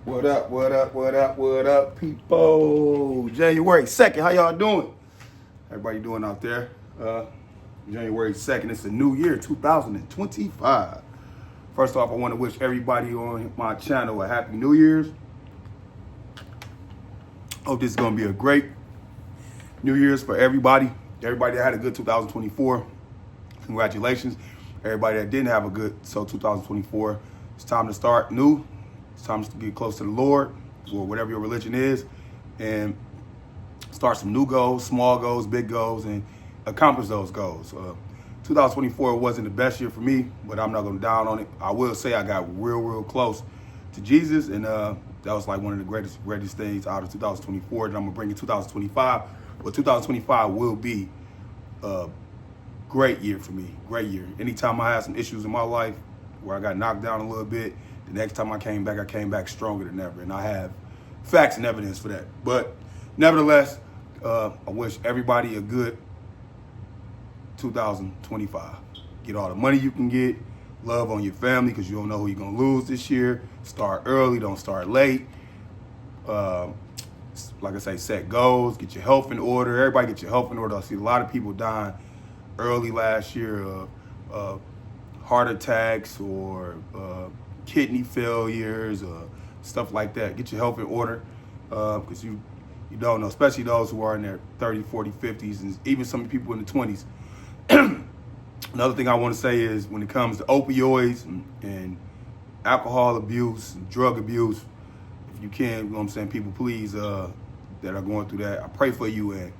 What up, what up, what up, what up, people? January 2nd, how y'all doing? Everybody doing out there? January 2nd, it's a new year, 2025. First off, I want to wish everybody on my channel a happy New Year's. Hope this is going to be a great New Year's for everybody. Everybody that had a good 2024, congratulations. Everybody that didn't have a good 2024, it's time to start new. It's time to get close to the Lord, or whatever your religion is, and start some new goals, small goals, big goals, and accomplish those goals. 2024 wasn't the best year for me, but I'm not going to down on it. I will say I got real close to Jesus, and that was like one of the greatest things out of 2024 that I'm going to bring in 2025. But 2025 will be a great year for me, great year. Anytime I had some issues in my life where I got knocked down a little bit, the next time I came back stronger than ever, and I have facts and evidence for that. But nevertheless, I wish everybody a good 2025. Get all the money you can get, love on your family because you don't know who you're going to lose this year. Start early, don't start late. Like I say, set goals, get your health in order. Everybody get your health in order. I see a lot of people dying early last year of heart attacks or kidney failures, stuff like that. Get your health in order because you don't know, especially those who are in their 30, 40, 50s, and even some people in the 20s. Another thing I want to say is when it comes to opioids and alcohol abuse and drug abuse, if you can, you know what I'm saying, people, please, that are going through that, I pray for you and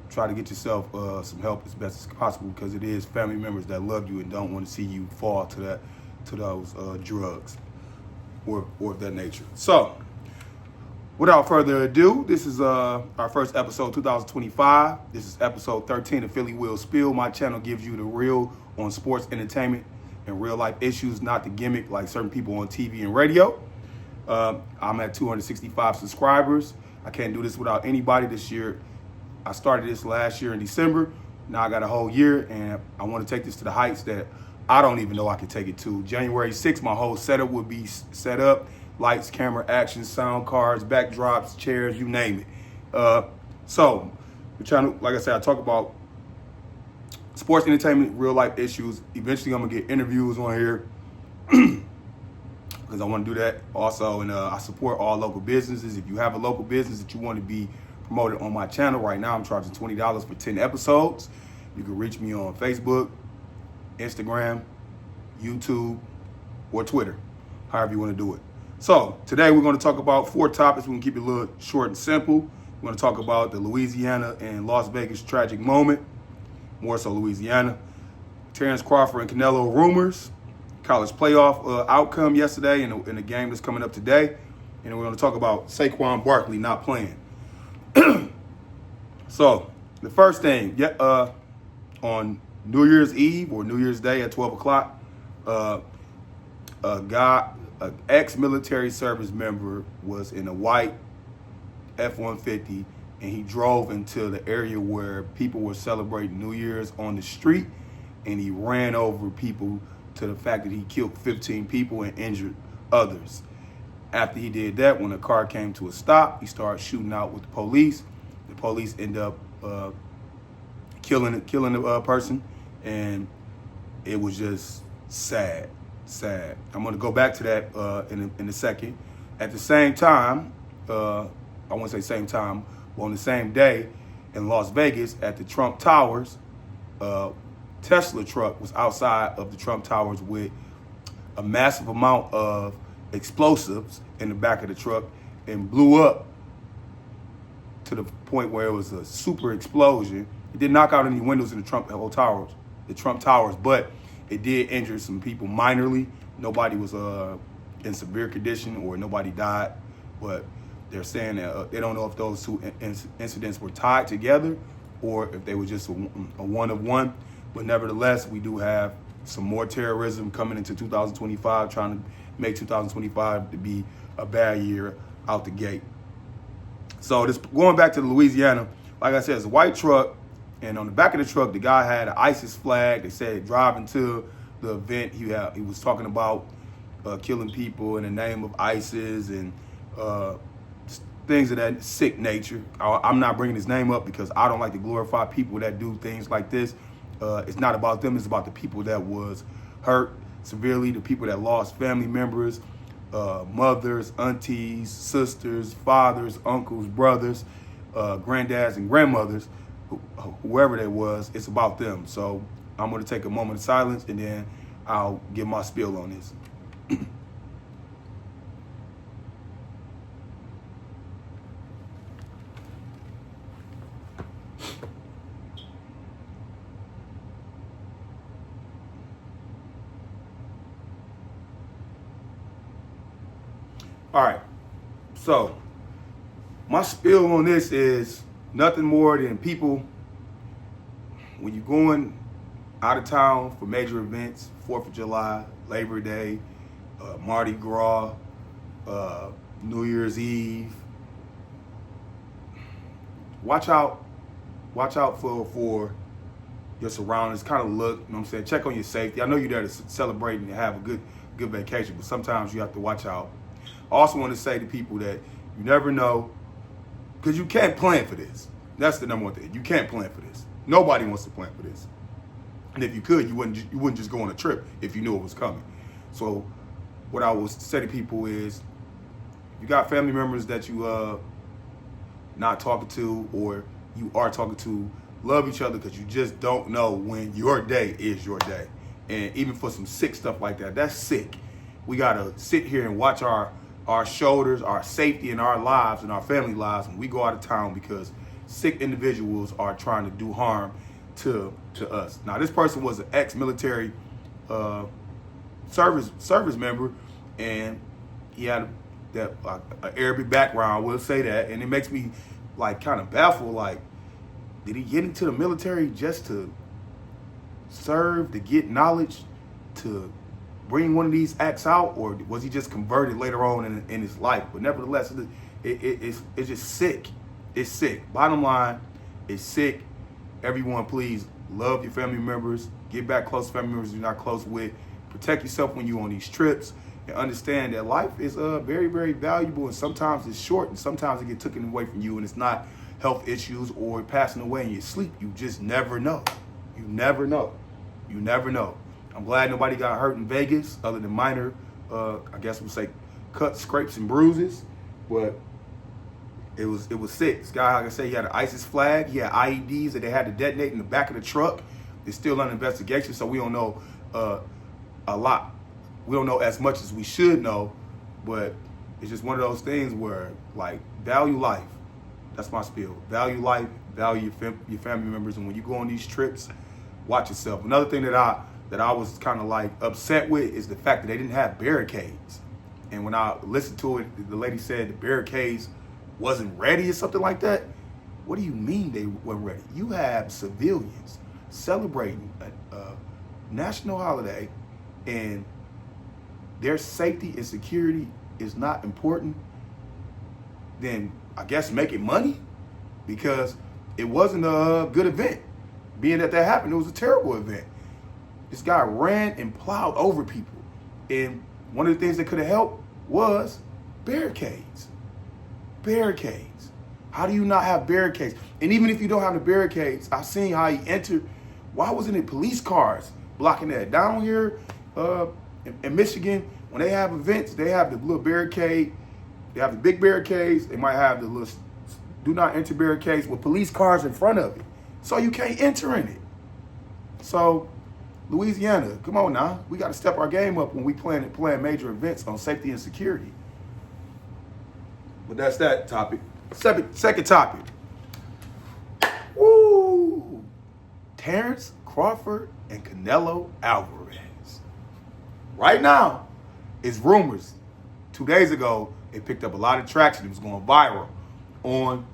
try to get yourself some help as best as possible because it is family members that love you and don't want to see you fall to those drugs or of that nature. So, without further ado, this is our first episode, 2025. This is episode 13 of Philly Will Spill. My channel gives you the real on sports, entertainment, and real life issues, not the gimmick like certain people on TV and radio. I'm at 265 subscribers. I can't do this without anybody this year. I started this last year in December. Now I got a whole year, and I want to take this to the heights that I don't even know I can take it to. January 6th, my whole setup will be set up. Lights, camera, action, sound cards, backdrops, chairs, you name it. So, we're trying to, like I said, I talk about sports, entertainment, real life issues. Eventually, I'm going to get interviews on here because I want to do that also. And I support all local businesses. If you have a local business that you want to be promoted on my channel, right now I'm charging $20 for 10 episodes. You can reach me on Facebook, Instagram, YouTube, or Twitter, however you want to do it. So today we're going to talk about 4 topics. We're going to keep it a little short and simple. We're going to talk about the Louisiana and Las Vegas tragic moment, more so Louisiana, Terrence Crawford and Canelo rumors, college playoff outcome yesterday in the game that's coming up today, and we're going to talk about Saquan Barkley not playing. So the first thing, on New Year's Eve or New Year's Day at 12 o'clock, an ex-military service member was in a white F-150, and he drove into the area where people were celebrating New Year's on the street, and he ran over people to the fact that he killed 15 people and injured others. After he did that, when the car came to a stop, he started shooting out with the police. The police ended up killing the person, and it was just sad. I'm going to go back to that in a second. At the same time, I won't say same time, but on the same day in Las Vegas at the Trump Towers, Tesla truck was outside of the Trump Towers with a massive amount of explosives in the back of the truck and blew up to the point where it was a super explosion. It didn't knock out any windows in the Trump Towers, but it did injure some people minorly. Nobody was in severe condition or nobody died, but they're saying that they don't know if those two incidents were tied together or if they were just a one of one. But nevertheless, we do have some more terrorism coming into 2025, trying to make 2025 to be a bad year out the gate. So this going back to Louisiana, like I said, it's a white truck, and on the back of the truck, the guy had an ISIS flag. They said driving to the event, he was talking about killing people in the name of ISIS and uh, things of that sick nature. I'm not bringing his name up because I don't like to glorify people that do things like this. It's not about them. It's about the people that was hurt severely, the people that lost family members, mothers, aunties, sisters, fathers, uncles, brothers, granddads, and grandmothers, whoever they was. It's about them. So I'm going to take a moment of silence, and then I'll give my spiel on this. All right, so my spiel on this is nothing more than people, when you're going out of town for major events, 4th of July, Labor Day, Mardi Gras, New Year's Eve, watch out for your surroundings, kind of look, you know what I'm saying, check on your safety. I know you're there to celebrate and have a good vacation, but sometimes you have to watch out. I also want to say to people that you never know, because you can't plan for this. That's the number one thing. You can't plan for this. Nobody wants to plan for this. And if you could, you wouldn't just go on a trip if you knew it was coming. So what I would say to people is, if you got family members that you not talking to, or you are talking to, love each other, because you just don't know when your day is your day. And even for some sick stuff like that, that's sick. We got to sit here and watch our shoulders, our safety in our lives and our family lives when we go out of town, because sick individuals are trying to do harm to us. Now, this person was an ex-military service member, and he had that an Arabic background, we'll say that, and it makes me like kind of baffled. Like, did he get into the military just to serve, to get knowledge, to bring one of these acts out, or was he just converted later on in his life? But nevertheless, it's just sick. It's sick. Bottom line, it's sick. Everyone, please love your family members. Get back close to family members you're not close with. Protect yourself when you're on these trips, and understand that life is very, very valuable, and sometimes it's short, and sometimes it gets taken away from you, and it's not health issues or passing away in your sleep. You just never know. You never know. You never know. I'm glad nobody got hurt in Vegas, other than minor, I guess we'll say cuts, scrapes, and bruises. But it was sick. This guy, like I said, he had an ISIS flag. He had IEDs that they had to detonate in the back of the truck. It's still under investigation, so we don't know a lot. We don't know as much as we should know, but it's just one of those things where, like, value life. That's my spiel. Value life, value your family members, and when you go on these trips, watch yourself. Another thing that I was kind of like upset with is the fact that they didn't have barricades. And when I listened to it, the lady said the barricades wasn't ready or something like that. What do you mean they weren't ready? You have civilians celebrating a national holiday, and their safety and security is not important. Then I guess making money, because it wasn't a good event. Being that happened, it was a terrible event. This guy ran and plowed over people. And one of the things that could have helped was barricades. Barricades. How do you not have barricades? And even if you don't have the barricades, I've seen how he entered. Why wasn't it police cars blocking that? Down here in Michigan, when they have events, they have the little barricade. They have the big barricades. They might have the little do not enter barricades with police cars in front of it. So you can't enter in it. So Louisiana, come on now. We got to step our game up when we plan major events on safety and security. But that's that topic. Second topic. Woo! Terrence Crawford and Canelo Alvarez. Right now, it's rumors. 2 days ago, it picked up a lot of traction. It was going viral on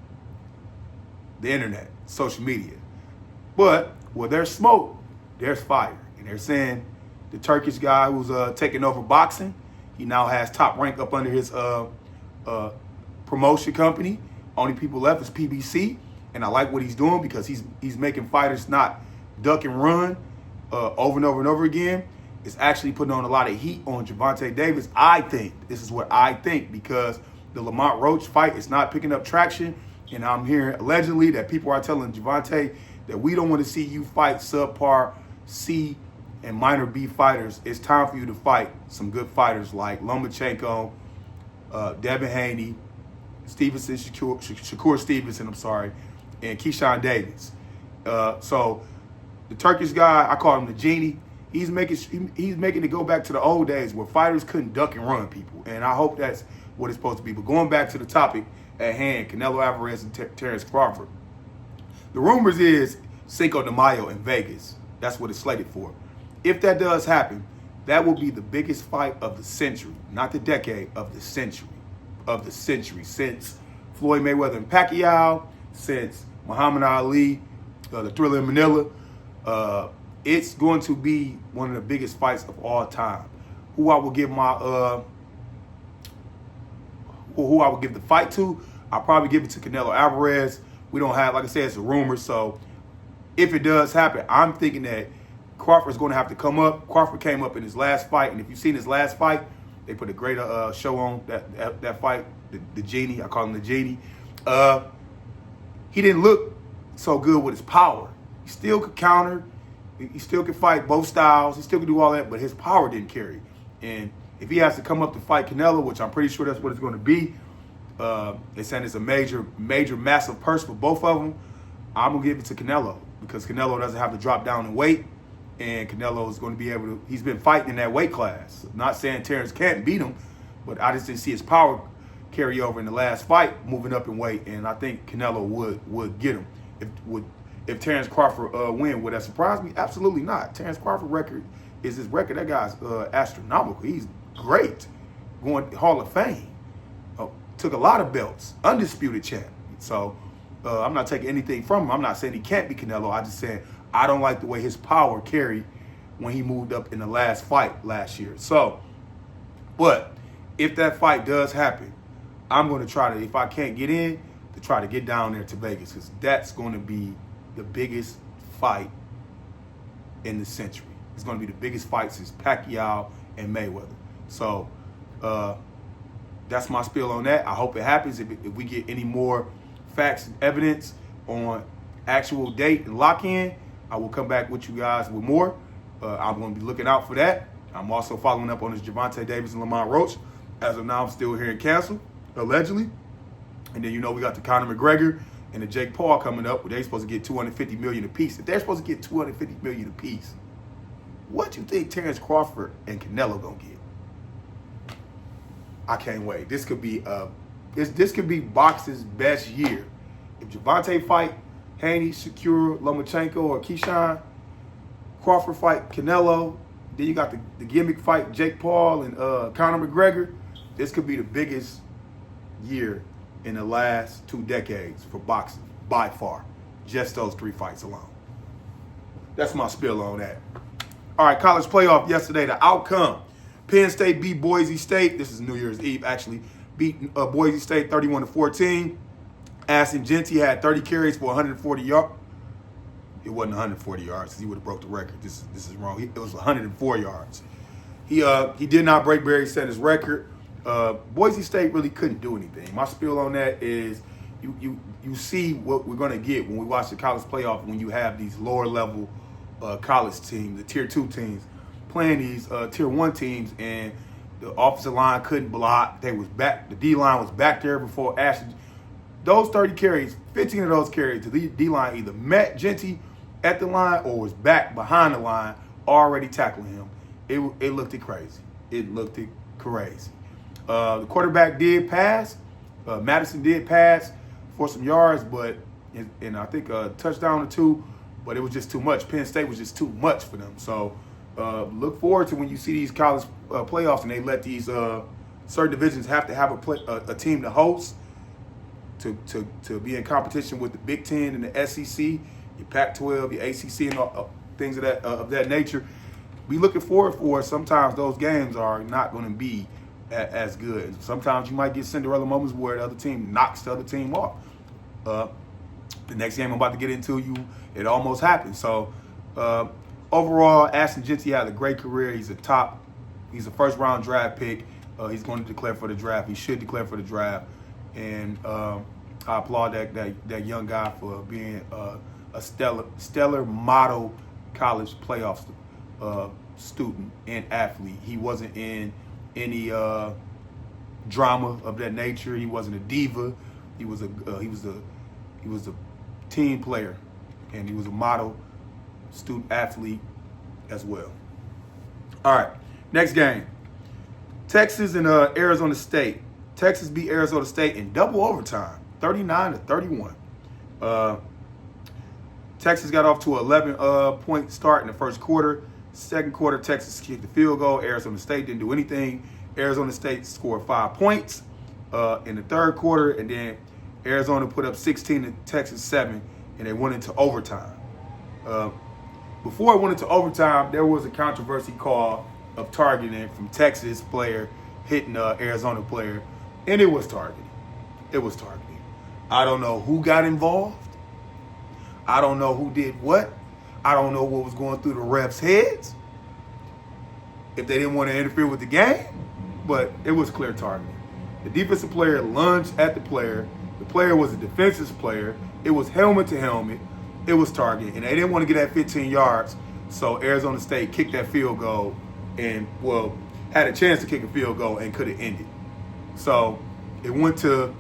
the internet, social media. But where there's smoke, there's fire. And they're saying the Turkish guy who's taking over boxing, he now has top rank up under his promotion company. Only people left is PBC. And I like what he's doing, because he's making fighters not duck and run over and over and over again. It's actually putting on a lot of heat on Gervonta Davis. I think, this is what I think, because the Lamont Roach fight is not picking up traction. And I'm hearing allegedly that people are telling Gervonta that we don't want to see you fight subpar C and minor B fighters. It's time for you to fight some good fighters like Lomachenko, Devin Haney, Shakur Stevenson, and Keyshawn Davis. So the Turkish guy, I call him the genie. He's making it go back to the old days where fighters couldn't duck and run people. And I hope that's what it's supposed to be. But going back to the topic at hand, Canelo Alvarez and Terrence Crawford. The rumors is Cinco de Mayo in Vegas. That's what it's slated for. If that does happen, that will be the biggest fight of the century, not the decade, of the century. Since Floyd Mayweather and Pacquiao, since Muhammad Ali, the Thriller in Manila. It's going to be one of the biggest fights of all time. Who I will give the fight to, I'll probably give it to Canelo Alvarez. We don't have, like I said, it's a rumor. So if it does happen, I'm thinking that Crawford's going to have to come up. Crawford came up in his last fight, and if you've seen his last fight, they put a great show on that fight. The genie, I call him the genie. He didn't look so good with his power. He still could counter. He still could fight both styles. He still could do all that, but his power didn't carry. And if he has to come up to fight Canelo, which I'm pretty sure that's what it's going to be, they're saying it's a major, massive purse for both of them. I'm going to give it to Canelo because Canelo doesn't have to drop down in weight, and Canelo is going to be able to – he's been fighting in that weight class. Not saying Terrence can't beat him, but I just didn't see his power carry over in the last fight, moving up in weight, and I think Canelo would get him. If Terrence Crawford win, would that surprise me? Absolutely not. Terrence Crawford record is his record. That guy's astronomical. He's great. Going Hall of Fame. Took a lot of belts. Undisputed champ. So I'm not taking anything from him. I'm not saying he can't be Canelo. I just said I don't like the way his power carried when he moved up in the last fight last year. So, but if that fight does happen, I'm going to try to, if I can't get in, to try to get down there to Vegas because that's going to be the biggest fight in the century. It's going to be the biggest fight since Pacquiao and Mayweather. So that's my spiel on that. I hope it happens. If we get any more facts and evidence on actual date and lock-in, I will come back with you guys with more. I'm going to be looking out for that. I'm also following up on this Gervonta Davis and Lamont Roach. As of now, I'm still hearing cancel, allegedly. And then, we got the Conor McGregor and the Jake Paul coming up, where they're supposed to get $250 million apiece. If they're supposed to get $250 million apiece, what do you think Terrence Crawford and Canelo gonna get? I can't wait. This could be boxing's best year. If Gervonta fight Haney, Shakur, Lomachenko, or Keyshawn, Crawford fight Canelo, then you got the gimmick fight Jake Paul and Conor McGregor. This could be the biggest year in the last 2 decades for boxing, by far. Just those 3 fights alone. That's my spill on that. All right, college playoff yesterday. The outcome: Penn State beat Boise State. This is New Year's Eve, actually. Beat Boise State 31-14. Ashton Jeanty had 30 carries for 140 yards. It wasn't 140 yards because he would have broke the record. This is wrong. It was 104 yards. He did not break Barry Sanders' record. Boise State really couldn't do anything. My spiel on that is you see what we're going to get when we watch the college playoff when you have these lower level college teams, the tier 2 teams, playing these tier 1 teams, and the offensive line couldn't block. The D-line was back there before Ashton. Those 30 carries, 15 of those carries, the D-line either met Jeanty at the line or was back behind the line already tackling him. It looked crazy. It looked crazy. The quarterback did pass. Madison did pass for some yards, and I think a touchdown or 2, but it was just too much. Penn State was just too much for them. So look forward to when you see these college playoffs and they let these certain divisions have to have a team to host to be in competition with the Big Ten and the SEC, your Pac-12, your ACC, and things of that nature. Be looking forward for it. Sometimes those games are not going to be as good. Sometimes you might get Cinderella moments where the other team knocks the other team off. The next game I'm about to get into, it almost happened. So overall, Ashton Jeanty had a great career. He's a first-round draft pick. He's going to declare for the draft. He should declare for the draft. And I applaud that young guy for being a stellar model college playoff student and athlete. He wasn't in any drama of that nature. He wasn't a diva. He was a team player, and he was a model student athlete as well. All right, next game. Texas and Arizona State. Texas beat Arizona State in double overtime, 39-31. Texas got off to an 11-point start in the first quarter. Second quarter, Texas kicked the field goal. Arizona State didn't do anything. Arizona State scored 5 points in the third quarter, and then Arizona put up 16 to Texas 7, and they went into overtime. Before it went into overtime, there was a controversy call of targeting from Texas player hitting Arizona player, and it was targeting. It was targeting. I don't know who got involved. I don't know who did what. I don't know what was going through the refs' heads, if they didn't want to interfere with the game, but it was clear targeting. The defensive player lunged at the player. The player was a defensive player. It was helmet to helmet. It was targeting, and they didn't want to get that 15 yards, so Arizona State kicked that field goal and, well, had a chance to kick a field goal and could have ended. So it went to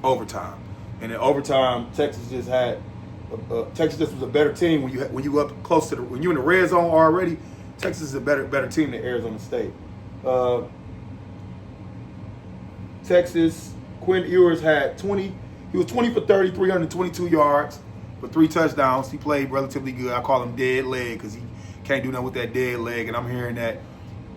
overtime. And in overtime, Texas just was a better team when you up close to when you're in the red zone already. Texas is a better team than Arizona State. Texas, Quinn Ewers had 20. He was 20 for 30, 322 yards for 3 touchdowns. He played relatively good. I call him dead leg because he can't do nothing with that dead leg. And I'm hearing that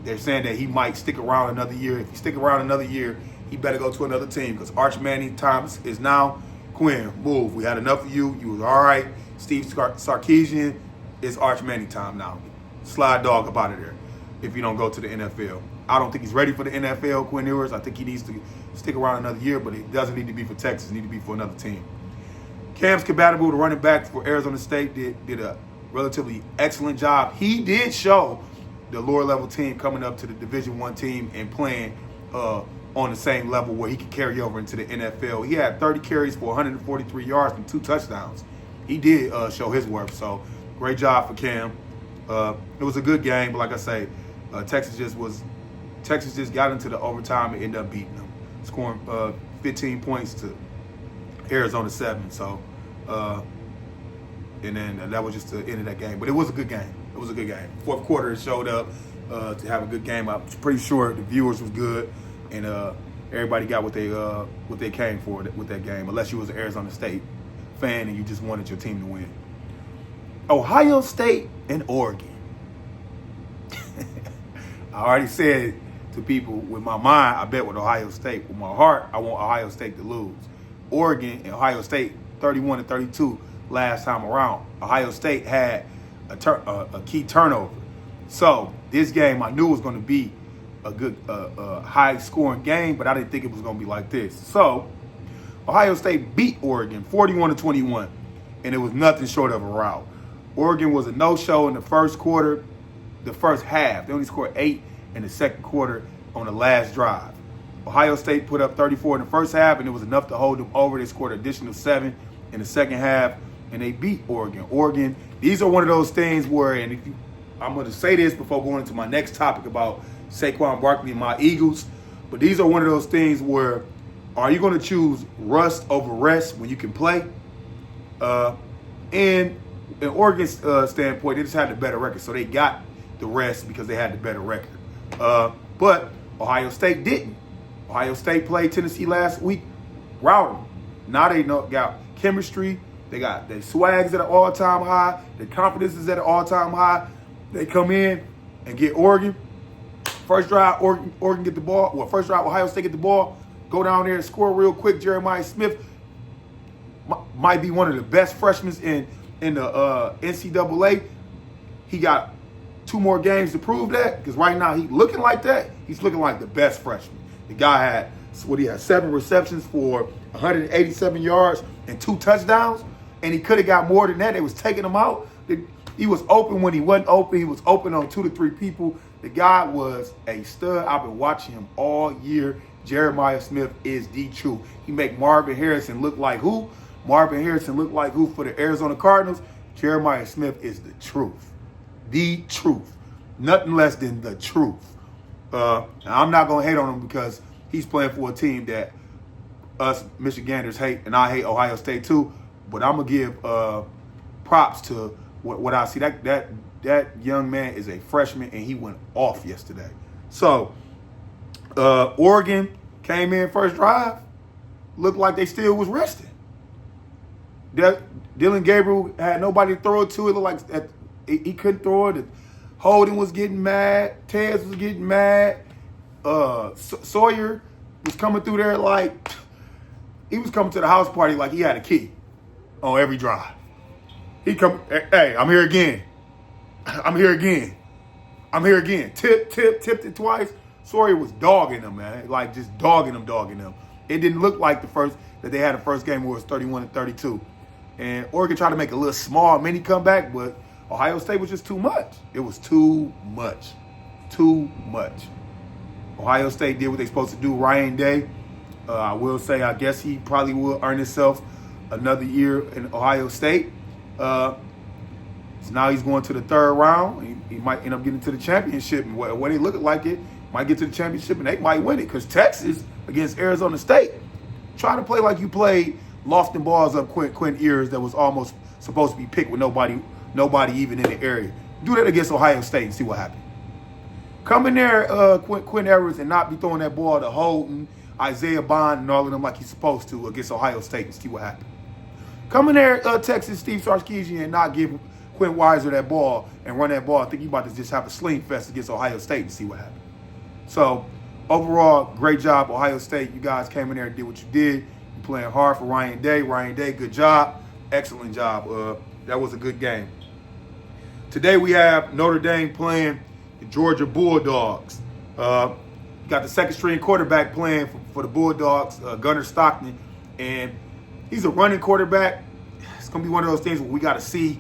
they're saying that he might stick around another year. If he stick around another year, he better go to another team because Arch Manning time is now. Quinn, move. We had enough of you. You was all right. Steve Sarkisian, it's Arch Manning time now. Slide dog up out of there if you don't go to the NFL. I don't think he's ready for the NFL, Quinn Ewers. I think he needs to stick around another year, but it doesn't need to be for Texas. It needs to be for another team. Cam's compatible, the running back for Arizona State, did a relatively excellent job. He did show the lower level team coming up to the Division I team and playing on the same level where he could carry over into the NFL. He had 30 carries for 143 yards and 2 touchdowns. He did show his worth, so great job for Cam. It was a good game, but like I say, Texas just got into the overtime and ended up beating them, scoring 15 points to Arizona 7. So, and then that was just the end of that game. But it was a good game. It was a good game. Fourth quarter, it showed up to have a good game. I'm pretty sure the viewers was good, and everybody got what they came for with that game, unless you was an Arizona State fan and you just wanted your team to win. Ohio State and Oregon. I already said to people, with my mind, I bet with Ohio State. With my heart, I want Ohio State to lose. Oregon and Ohio State, 31-32 last time around. Ohio State had a key turnover. So this game I knew was going to be a good, high-scoring game, but I didn't think it was going to be like this. So Ohio State beat Oregon 41-21, and it was nothing short of a rout. Oregon was a no-show in the first quarter, the first half. They only scored 8 in the second quarter on the last drive. Ohio State put up 34 in the first half, and it was enough to hold them over. They scored an additional 7 in the second half, and they beat Oregon. Oregon, these are one of those things where, and I'm going to say this before going into my next topic about Saquan, Barkley, and my Eagles, but these are one of those things where, are you going to choose rust over rest when you can play? And in Oregon's standpoint, they just had the better record, so they got the rest because they had the better record. But Ohio State didn't. Ohio State played Tennessee last week, routed them. Now they got chemistry. They got their swags at an all-time high. Their confidence is at an all-time high. They come in and get Oregon. First drive, Oregon get the ball. Well, first drive, Ohio State get the ball. Go down there and score real quick. Jeremiah Smith might be one of the best freshmen in the NCAA. He got 2 more games to prove that, because right now he's looking like that. He's looking like the best freshman. The guy had 7 receptions for 187 yards and 2 touchdowns, and he could have got more than that. They was taking him out. He was open when he wasn't open. He was open on 2 to 3 people. The guy was a stud. I've been watching him all year. Jeremiah Smith is the truth. He make Marvin Harrison look like who? Marvin Harrison look like who for the Arizona Cardinals? Jeremiah Smith is the truth. The truth. Nothing less than the truth. I'm not going to hate on him because he's playing for a team that us Michiganders hate, and I hate Ohio State too. But I'm going to give props to what I see. That young man is a freshman, and he went off yesterday. So, Oregon came in first drive, looked like they still was resting. Dylan Gabriel had nobody to throw it to. It looked like he couldn't throw it. Holden was getting mad. Tez was getting mad. Sawyer was coming through there like he was coming to the house party like he had a key on every drive. He come, hey, I'm here again. I'm here again. I'm here again. Tipped it twice. Sawyer was dogging them, man. Like just dogging them. It didn't look like that they had the first game where it was 31-32. And Oregon tried to make a little small mini comeback, but Ohio State was just too much. It was too much. Too much. Ohio State did what they supposed to do. Ryan Day, I will say, I guess he probably will earn himself another year in Ohio State. So now he's going to the third round. He might end up getting to the championship. And what they look like it, might get to the championship and they might win it. Because Texas against Arizona State, try to play like you played lofting balls up Quinn Ewers that was almost supposed to be picked with nobody even in the area. Do that against Ohio State and see what happens. Come in there, Quinn Ewers, and not be throwing that ball to Holden, Isaiah Bond, and all of them like he's supposed to against Ohio State and see what happens. Come in there, Texas, Steve Sarkisian, and not give Quinn Weiser that ball and run that ball. I think you about to just have a sling fest against Ohio State and see what happens. So, overall, great job, Ohio State. You guys came in there and did what you did. You're playing hard for Ryan Day. Ryan Day, good job. Excellent job. That was a good game. Today we have Notre Dame playing the Georgia Bulldogs. Got the second-string quarterback playing for the Bulldogs, Gunnar Stockton. And he's a running quarterback. It's going to be one of those things where we got to see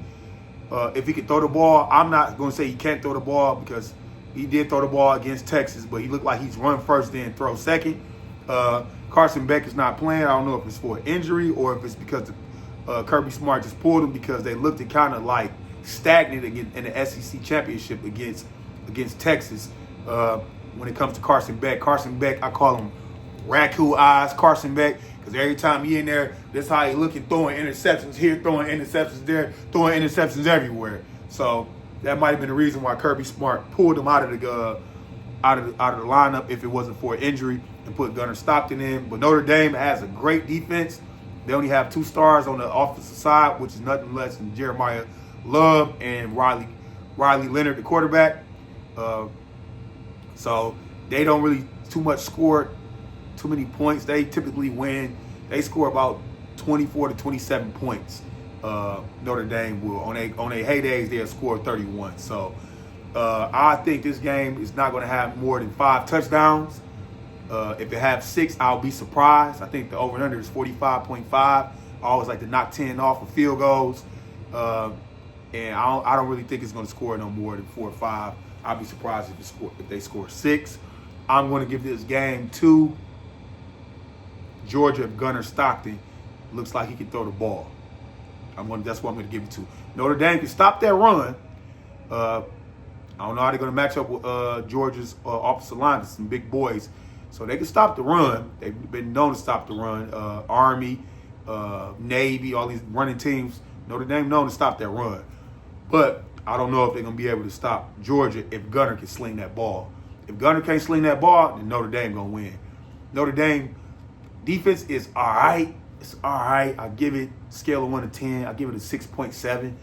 if he can throw the ball. I'm not going to say he can't throw the ball because he did throw the ball against Texas, but he looked like he's run first, then throw second. Carson Beck is not playing. I don't know if it's for an injury or if it's because Kirby Smart just pulled him because they looked at kind of like stagnant in the SEC championship against Texas when it comes to Carson Beck. Carson Beck, I call him raccoon eyes Carson Beck because every time he in there, that's how he looking, throwing interceptions here, throwing interceptions there, throwing interceptions everywhere. So that might have been the reason why Kirby Smart pulled him out of the lineup if it wasn't for an injury and put Gunnar Stockton in. But Notre Dame has a great defense. They only have 2 stars on the offensive side, which is nothing less than Jeremiah Love and Riley Leonard, the quarterback. So they don't really score too many points. They typically win. They score about 24 to 27 points. Notre Dame will on their heydays they'll score 31. So I think this game is not going to have more than 5 touchdowns. If it has 6, I'll be surprised. I think the over and under is 45.5. I always like to knock 10 off of field goals. And I don't really think it's going to score no more than 4 or 5. I'll be surprised if they score 6. I'm going to give this game to Georgia. Gunnar Stockton looks like he can throw the ball. That's what I'm going to give it to. Notre Dame can stop that run. I don't know how they're going to match up with Georgia's offensive line. It's some big boys. So they can stop the run. They've been known to stop the run. Army, Navy, all these running teams. Notre Dame known to stop that run. But I don't know if they're going to be able to stop Georgia if Gunnar can sling that ball. If Gunnar can't sling that ball, then Notre Dame going to win. Notre Dame defense is all right. It's all right. I give it scale of 1 to 10. I give it a 6.7.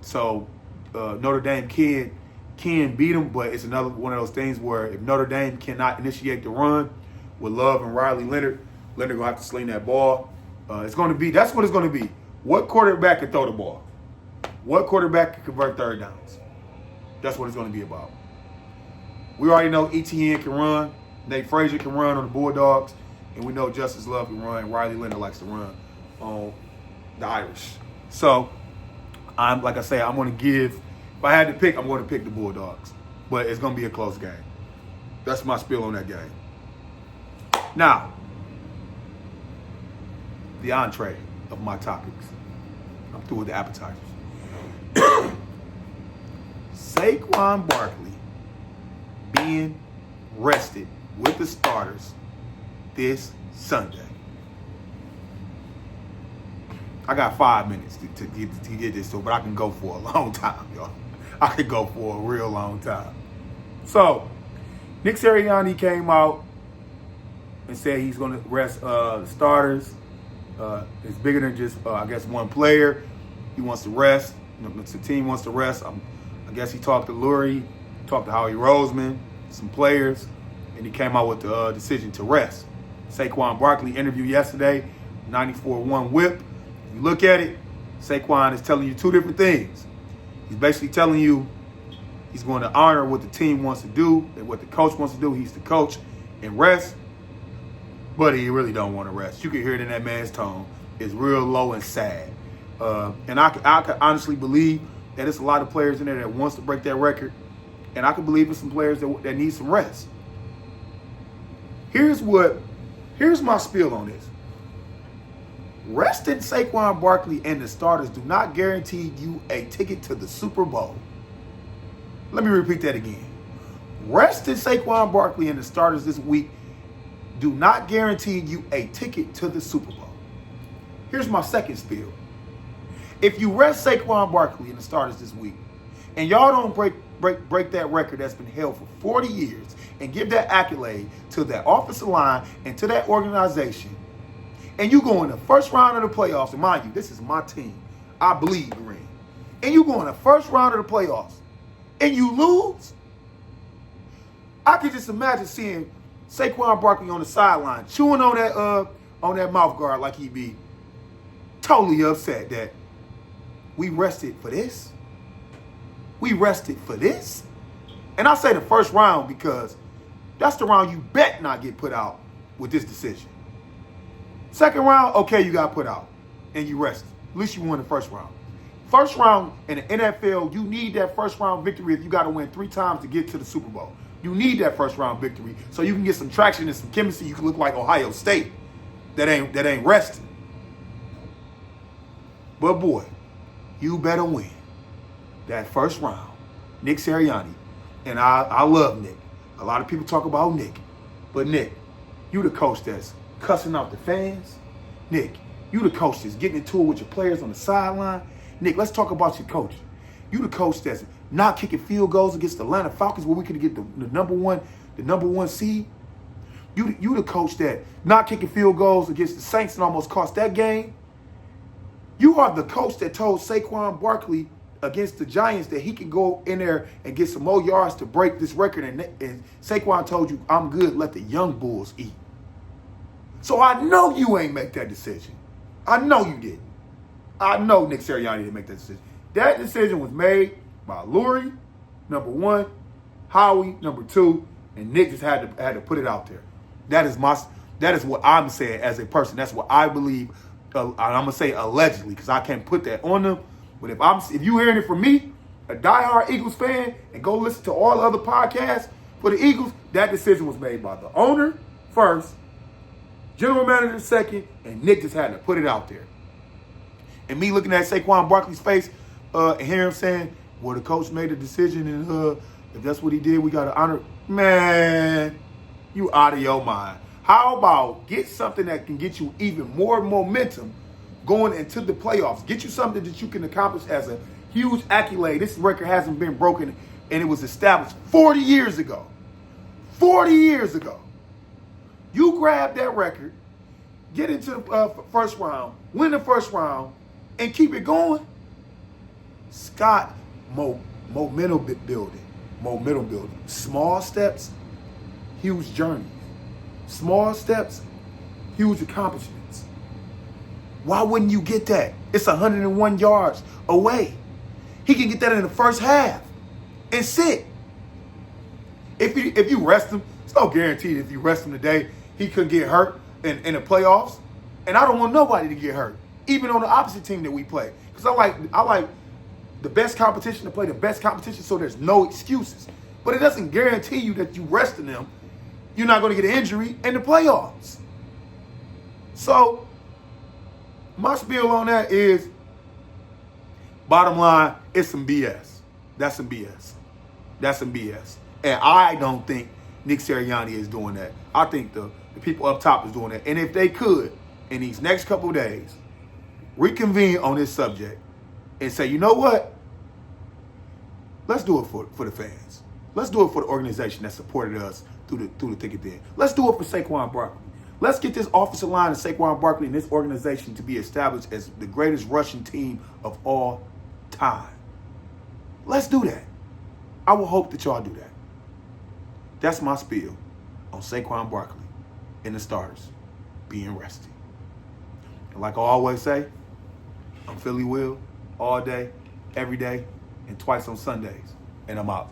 So Notre Dame can beat them, but it's another one of those things where if Notre Dame cannot initiate the run with Love and Riley Leonard going to have to sling that ball. That's what it's going to be. What quarterback can throw the ball? What quarterback can convert third downs? That's what it's going to be about. We already know ETN can run. Nate Frazier can run on the Bulldogs. And we know Justice Love can run. Riley Leonard likes to run on the Irish. So, I'm going to give If I had to pick, I'm going to pick the Bulldogs. But it's going to be a close game. That's my spiel on that game. Now, the entree of my topics. I'm through with the appetizers. Saquon Barkley being rested with the starters this Sunday. I got 5 minutes to get this to, but I can go for a long time, y'all. I could go for a real long time. So, Nick Sirianni came out and said he's going to rest the starters. It's bigger than just, I guess, one player. He wants to rest. The team wants to rest. I guess he talked to Lurie, talked to Howie Roseman, some players, and he came out with the decision to rest. Saquon Barkley interview yesterday, 94-1 whip. If you look at it, Saquon is telling you two different things. He's basically telling you he's going to honor what the team wants to do and what the coach wants to do. He's the coach and rest, but he really don't want to rest. You can hear it in that man's tone. It's real low and sad. And I can honestly believe that it's a lot of players in there that wants to break that record, and I can believe it's some players that need some rest. Here's my spiel on this. Resting Saquon Barkley and the starters do not guarantee you a ticket to the Super Bowl. Let me repeat that again. Resting Saquon Barkley and the starters this week do not guarantee you a ticket to the Super Bowl. Here's my second spiel. If you rest Saquon Barkley and the starters this week, and y'all don't break that record that's been held for 40 years and give that accolade to that offensive line and to that organization, and you go in the first round of the playoffs, and mind you, this is my team. I bleed green. And you go in the first round of the playoffs, and you lose, I could just imagine seeing Saquon Barkley on the sideline chewing on that mouth guard like he'd be totally upset that we rested for this. We rested for this. And I say the first round because that's the round you bet not get put out with this decision. Second round, okay, you got put out and you rested. At least you won the first round. First round in the NFL, you need that first round victory if you got to win 3 times to get to the Super Bowl. You need that first round victory so you can get some traction and some chemistry. You can look like Ohio State that ain't resting. But boy, you better win that first round. Nick Sirianni. And I love Nick. A lot of people talk about Nick. But Nick, you the coach that's cussing out the fans. Nick, you the coach that's getting into it with your players on the sideline. Nick, let's talk about your coach. You the coach that's not kicking field goals against the Atlanta Falcons where we could get the number one seed. You the coach that not kicking field goals against the Saints and almost cost that game. You are the coach that told Saquon Barkley against the Giants that he can go in there and get some more yards to break this record. And Saquon told you, I'm good, let the young bulls eat. So I know you ain't make that decision. I know you didn't. I know Nick Sirianni didn't make that decision. That decision was made by Lurie, number 1, Howie, number 2, and Nick just had to put it out there. That is what I'm saying as a person. That's what I believe. I'm gonna say allegedly because I can't put that on them. But if you hearing it from me, a diehard Eagles fan, and go listen to all the other podcasts for the Eagles, that decision was made by the owner first, general manager second, and Nick just had to put it out there. And me looking at Saquon Barkley's face and hearing him saying, well, the coach made a decision, and if that's what he did, we got to honor. Man, you out of your mind. How about get something that can get you even more momentum going into the playoffs? Get you something that you can accomplish as a huge accolade. This record hasn't been broken, and it was established 40 years ago. 40 years ago. You grab that record, get into the first round, win the first round, and keep it going. Scott, momentum building. Small steps, huge journeys. Small steps, huge accomplishments. Why wouldn't you get that? It's 101 yards away. He can get that in the first half and sit. If you rest him, it's no guarantee if you rest him today, he could get hurt in the playoffs. And I don't want nobody to get hurt, even on the opposite team that we play. Because I like the best competition to play the best competition, so there's no excuses. But it doesn't guarantee you that you resting them, you're not going to get an injury in the playoffs. So, my spiel on that is, bottom line, it's some BS. That's some BS. That's some BS. And I don't think Nick Sirianni is doing that. I think the people up top is doing that. And if they could, in these next couple of days, reconvene on this subject and say, you know what? Let's do it for the fans. Let's do it for the organization that supported us through the thick and thin. Let's do it for Saquon Barkley. Let's get this offensive line of Saquon Barkley and this organization to be established as the greatest rushing team of all time. Let's do that. I will hope that y'all do that. That's my spiel on Saquon Barkley and the starters being rested. And like I always say, I'm Philly Will all day, every day, and twice on Sundays. And I'm out.